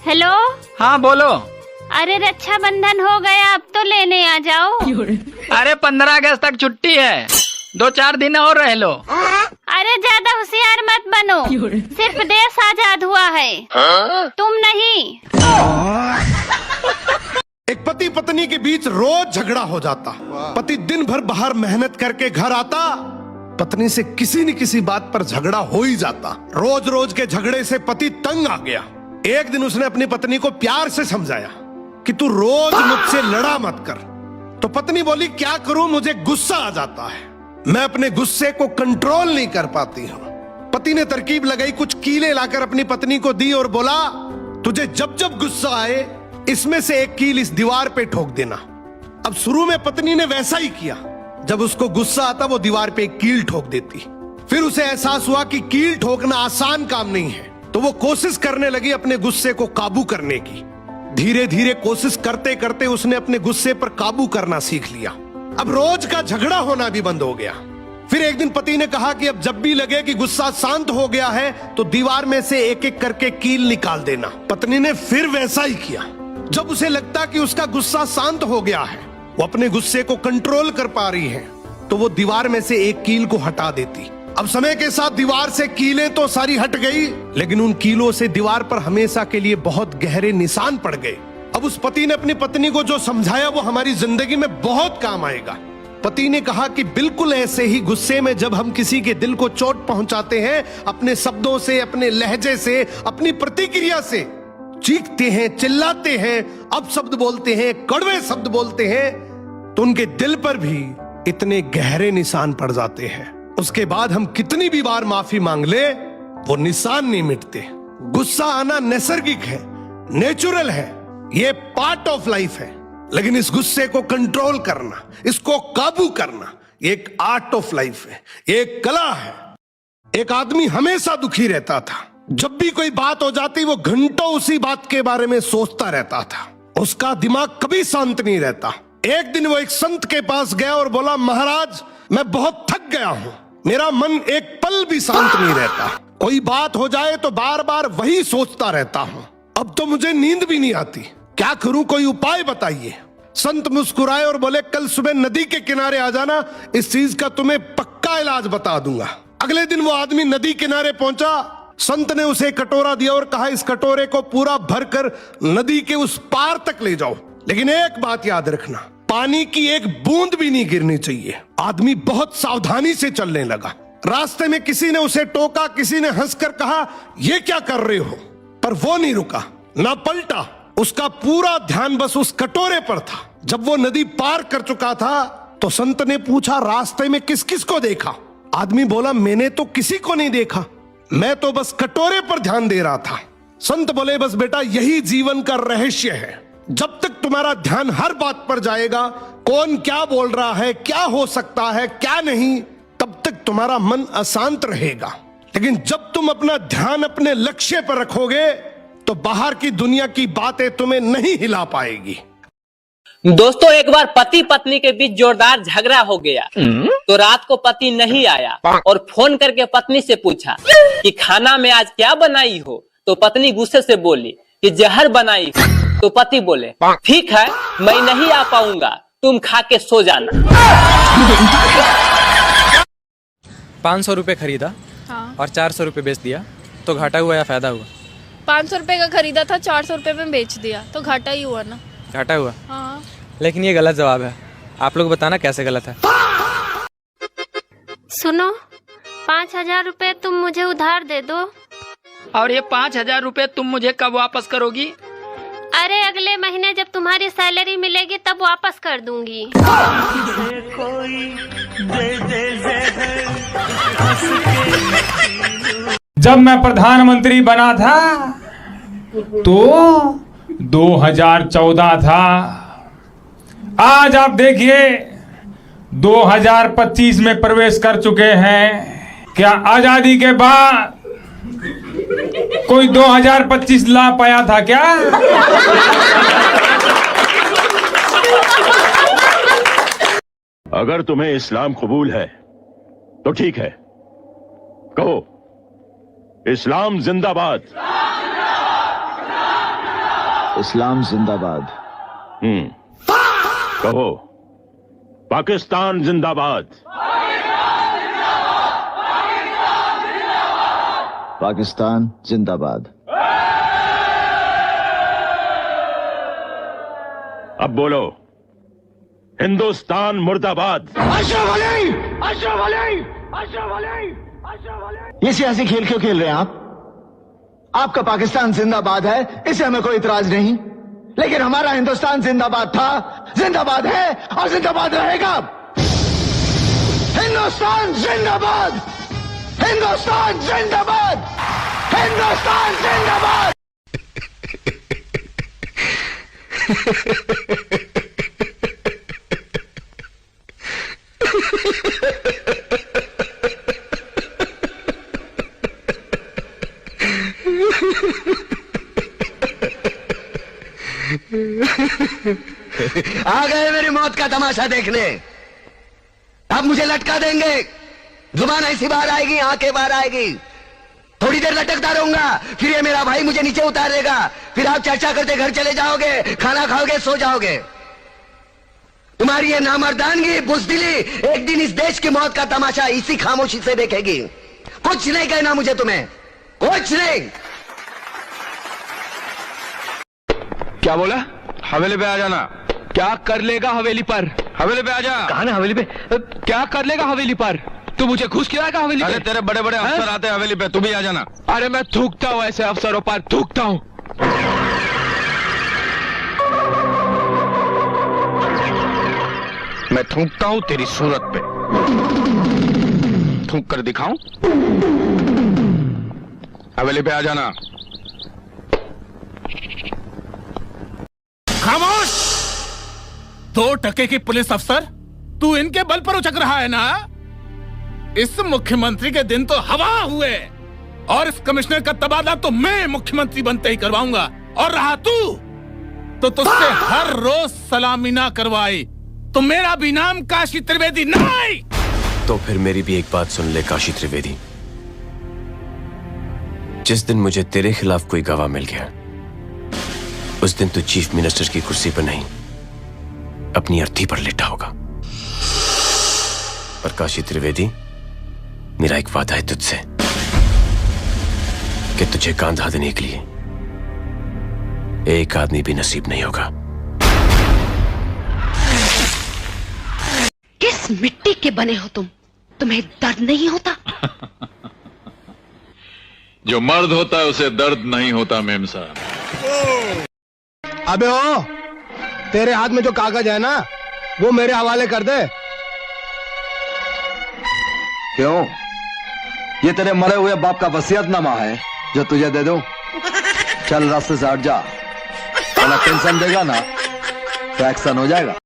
Hello. हाँ बोलो। अरे रक्षाबंधन हो गया, अब तो लेने आ जाओ। अरे 15 अगस्त तक छुट्टी है, 2-4 दिन और रह लो। अरे ज्यादा होशियार मत बनो, सिर्फ देश आजाद हुआ है, तुम नहीं। एक पति पत्नी के बीच रोज झगड़ा हो जाता। पति दिन भर बाहर मेहनत करके घर आता, पत्नी से किसी न किसी बात पर झगड़ा हो ही जाता। रोज रोज के झगड़े से पति तंग आ गया। एक दिन उसने अपनी पत्नी को प्यार से समझाया कि तू रोज मुझसे लड़ा मत कर। तो पत्नी बोली, क्या करूं, मुझे गुस्सा आ जाता है, मैं अपने गुस्से को कंट्रोल नहीं कर पाती हूं। पति ने तरकीब लगाई, कुछ कीलें लाकर अपनी पत्नी को दी और बोला, तुझे जब जब गुस्सा आए इसमें से एक कील इस दीवार पे ठोक देना। अब शुरू में पत्नी ने वैसा ही किया, जब उसको गुस्सा आता वो दीवार पे एक कील ठोक देती। फिर उसे एहसास हुआ कि कील ठोकना आसान काम नहीं है, तो वो कोशिश करने लगी अपने गुस्से को काबू करने की। धीरे धीरे कोशिश करते करते उसने अपने गुस्से पर काबू करना सीख लिया। अब रोज का झगड़ा होना भी बंद हो गया। फिर एक दिन पति ने कहा कि अब जब भी लगे कि गुस्सा शांत हो गया है तो दीवार में से एक एक करके कील निकाल देना। पत्नी ने फिर वैसा ही किया। जब उसे लगता कि उसका गुस्सा शांत हो गया है, वो अपने गुस्से को कंट्रोल कर पा रही है, तो वो दीवार में से एक कील को हटा देती। अब समय के साथ दीवार से कीलें तो सारी हट गई, लेकिन उन कीलों से दीवार पर हमेशा के लिए बहुत गहरे निशान पड़ गए। अब उस पति ने अपनी पत्नी को जो समझाया वो हमारी जिंदगी में बहुत काम आएगा। पति ने कहा कि बिल्कुल ऐसे ही गुस्से में जब हम किसी के दिल को चोट पहुंचाते हैं, अपने शब्दों से, अपने लहजे से, अपनी प्रतिक्रिया से, चीखते हैं, चिल्लाते हैं, अपशब्द बोलते हैं, कड़वे शब्द बोलते हैं, तो उनके दिल पर भी इतने गहरे निशान पड़ जाते हैं। उसके बाद हम कितनी भी बार माफी मांग ले, वो निशान नहीं मिटते। गुस्सा आना नैसर्गिक है, नेचुरल है, ये पार्ट ऑफ लाइफ है। लेकिन इस गुस्से को कंट्रोल करना, इसको काबू करना, ये एक आर्ट ऑफ लाइफ है, एक कला है। एक आदमी हमेशा दुखी रहता था। जब भी कोई बात हो जाती वो घंटों उसी बात के बारे में सोचता रहता था। उसका दिमाग कभी शांत नहीं रहता। एक दिन वो एक संत के पास गया और बोला, महाराज मैं बहुत थक गया हूं, मेरा मन एक पल भी शांत नहीं रहता। कोई बात हो जाए तो बार बार वही सोचता रहता हूं। अब तो मुझे नींद भी नहीं आती, क्या करूं, कोई उपाय बताइए। संत मुस्कुराए और बोले, कल सुबह नदी के किनारे आ जाना, इस चीज का तुम्हें पक्का इलाज बता दूंगा। अगले दिन वो आदमी नदी किनारे पहुंचा। संत ने उसे कटोरा दिया और कहा, इस कटोरे को पूरा भरकर नदी के उस पार तक ले जाओ, लेकिन एक बात याद रखना, पानी की एक बूंद भी नहीं गिरनी चाहिए। आदमी बहुत सावधानी से चलने लगा। रास्ते में किसी ने उसे टोका, किसी ने हंसकर कहा, ये क्या कर रहे हो, पर वो नहीं रुका, ना पलटा। उसका पूरा ध्यान बस उस कटोरे पर था। जब वो नदी पार कर चुका था तो संत ने पूछा, रास्ते में किस किस को देखा? आदमी बोला, मैंने तो किसी को नहीं देखा, मैं तो बस कटोरे पर ध्यान दे रहा था। संत बोले, बस बेटा यही जीवन का रहस्य है। जब तक तुम्हारा ध्यान हर बात पर जाएगा, कौन क्या बोल रहा है, क्या हो सकता है, क्या नहीं, तब तक तुम्हारा मन अशांत रहेगा। लेकिन जब तुम अपना ध्यान अपने लक्ष्य पर रखोगे तो बाहर की दुनिया की बातें तुम्हें नहीं हिला पाएगी। दोस्तों, एक बार पति पत्नी के बीच जोरदार झगड़ा हो गया। तो रात को पति नहीं आया और फोन करके पत्नी से पूछा कि खाना में आज क्या बनाई हो। तो पत्नी गुस्से से बोली कि जहर बनाई। तो पति बोले, ठीक है मैं नहीं आ पाऊंगा, तुम खा के सो जाना। 500 रुपये खरीदा और 400 रुपये बेच दिया, तो घाटा हुआ या फायदा हुआ? 500 रुपये का खरीदा था, 400 रुपये में बेच दिया, तो घाटा ही हुआ ना। घाटा हुआ? हाँ। लेकिन ये गलत जवाब है, आप लोग बताना कैसे गलत है। सुनो, 5000 रुपए तुम मुझे उधार दे दो। और ये 5000 रुपए तुम मुझे कब वापस करोगी? अरे अगले महीने जब तुम्हारी सैलरी मिलेगी तब वापस कर दूंगी। जब मैं प्रधानमंत्री बना था तो 2014 था। आज आप देखिए 2025 में प्रवेश कर चुके हैं। क्या आजादी के बाद कोई 2025 ला पाया था क्या? अगर तुम्हें इस्लाम कबूल है तो ठीक है, कहो इस्लाम जिंदाबाद। इस्लाम जिंदाबाद। कहो, पाकिस्तान जिंदाबाद। पाकिस्तान जिंदाबाद। अब बोलो, हिंदुस्तान मुर्दाबाद। ये सियासी खेल क्यों खेल रहे हैं आप? आपका पाकिस्तान जिंदाबाद है, इसे हमें कोई इतराज नहीं, लेकिन हमारा हिंदुस्तान जिंदाबाद था, जिंदाबाद है और जिंदाबाद रहेगा। हिंदुस्तान जिंदाबाद, हिंदुस्तान जिंदाबाद, हिंदुस्तान जिंदाबाद। आ गए मेरी मौत का तमाशा देखने। अब मुझे लटका देंगे, जुबान ऐसी बाहर आएगी, आंखें बाहर आएगी, थोड़ी देर लटकता रहूंगा, फिर ये मेरा भाई मुझे नीचे उतार देगा, फिर आप चर्चा करते घर चले जाओगे, खाना खाओगे, सो जाओगे। तुम्हारी ये नामर्दानगी, बुज़दिली एक दिन इस देश की मौत का तमाशा इसी खामोशी से देखेगी। कुछ नहीं कहना मुझे, तुम्हें कुछ नहीं। क्या बोला? हवेली पे आ जाना। क्या कर लेगा हवेली पर? हवेली पे आ जा। कहा ना हवेली पे? क्या कर लेगा हवेली पर? तू मुझे घुस खिलाएगा हवेली पे? अरे तेरे बड़े बड़े अफसर आते हैं हवेली पे, तू भी आ जाना। अरे मैं थूकता हूँ ऐसे अफसरों पर, थूकता हूँ। मैं थूकता हूँ तेरी सूरत पे, थूक कर दिखाऊं? हवेली पे आ जाना। खामोश! 2 टके की पुलिस अफसर, तू इनके बल पर उचक रहा है ना? इस मुख्यमंत्री के दिन तो हवा हुए, और इस कमिश्नर का तबादला तो मैं मुख्यमंत्री बनते ही करवाऊंगा। और रहा तू, तो तुझसे हर रोज सलामी ना करवाई तो मेरा भी नाम काशी त्रिवेदी नहीं। तो फिर मेरी भी एक बात सुन ले काशी त्रिवेदी, जिस दिन मुझे तेरे खिलाफ कोई गवाह मिल गया, उस दिन तू चीफ मिनिस्टर की कुर्सी पर नहीं, अपनी अर्थी पर लेटा होगा। पर काशी त्रिवेदी, मेरा एक वादा है तुझसे कि तुझे कांधा देने के लिए एक आदमी भी नसीब नहीं होगा। किस मिट्टी के बने हो तुम? तुम्हें दर्द नहीं होता? जो मर्द होता है उसे दर्द नहीं होता मेम साहब। अबे ओ, तेरे हाथ में जो कागज है ना, वो मेरे हवाले कर दे। क्यों? ये तेरे मरे हुए बाप का वसीयतनामा है जो तुझे दे दूं? चल रास्ते से हट जा, टेंशन देगा ना तो एक्शन हो जाएगा।